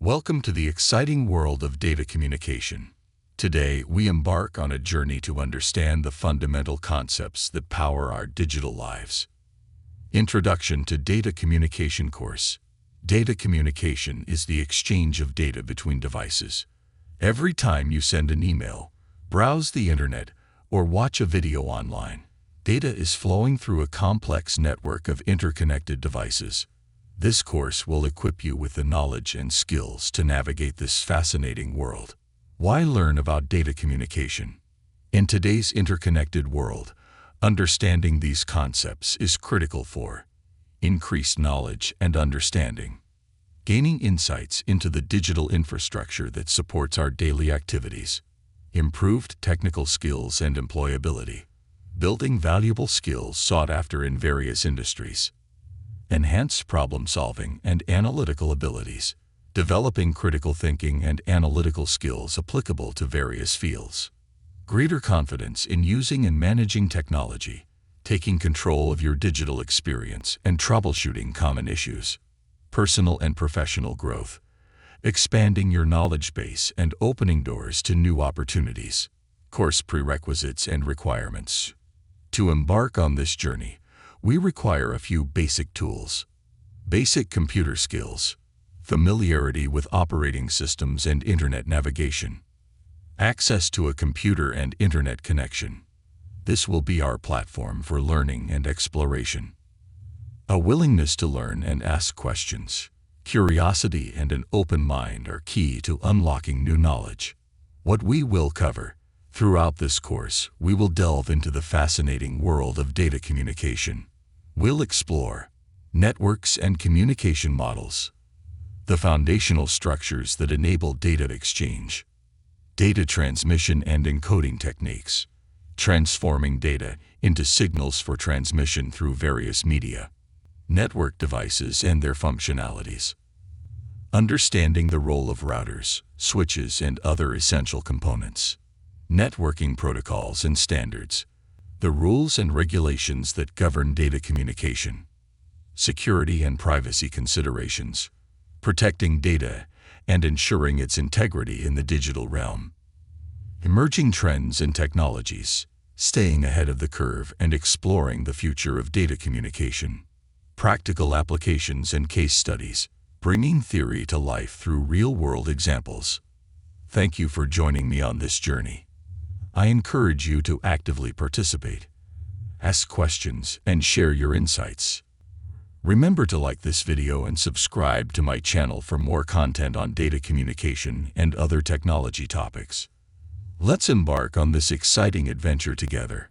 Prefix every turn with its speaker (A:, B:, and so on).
A: Welcome to the exciting world of data communication. Today, we embark on a journey to understand the fundamental concepts that power our digital lives. Introduction to Data Communication course. Data communication is the exchange of data between devices. Every time you send an email, browse the internet, or watch a video online, data is flowing through a complex network of interconnected devices. This course will equip you with the knowledge and skills to navigate this fascinating world. Why learn about data communication? In today's interconnected world, understanding these concepts is critical for increased knowledge and understanding, gaining insights into the digital infrastructure that supports our daily activities, improved technical skills and employability, building valuable skills sought after in various industries, enhanced problem-solving and analytical abilities, developing critical thinking and analytical skills applicable to various fields, greater confidence in using and managing technology, taking control of your digital experience and troubleshooting common issues, personal and professional growth, expanding your knowledge base and opening doors to new opportunities. Course prerequisites and requirements. To embark on this journey, we require a few basic tools. Basic computer skills, familiarity with operating systems and internet navigation, access to a computer and internet connection. This will be our platform for learning and exploration. A willingness to learn and ask questions. Curiosity and an open mind are key to unlocking new knowledge. What we will cover. Throughout this course, we will delve into the fascinating world of data communication. We'll explore networks and communication models, the foundational structures that enable data exchange, data transmission and encoding techniques, transforming data into signals for transmission through various media, network devices and their functionalities, understanding the role of routers, switches, and other essential components, networking protocols and standards, the rules and regulations that govern data communication, security and privacy considerations, protecting data and ensuring its integrity in the digital realm, emerging trends and technologies, staying ahead of the curve and exploring the future of data communication, practical applications and case studies, bringing theory to life through real-world examples. Thank you for joining me on this journey. I encourage you to actively participate, ask questions, and share your insights. Remember to like this video and subscribe to my channel for more content on data communication and other technology topics. Let's embark on this exciting adventure together.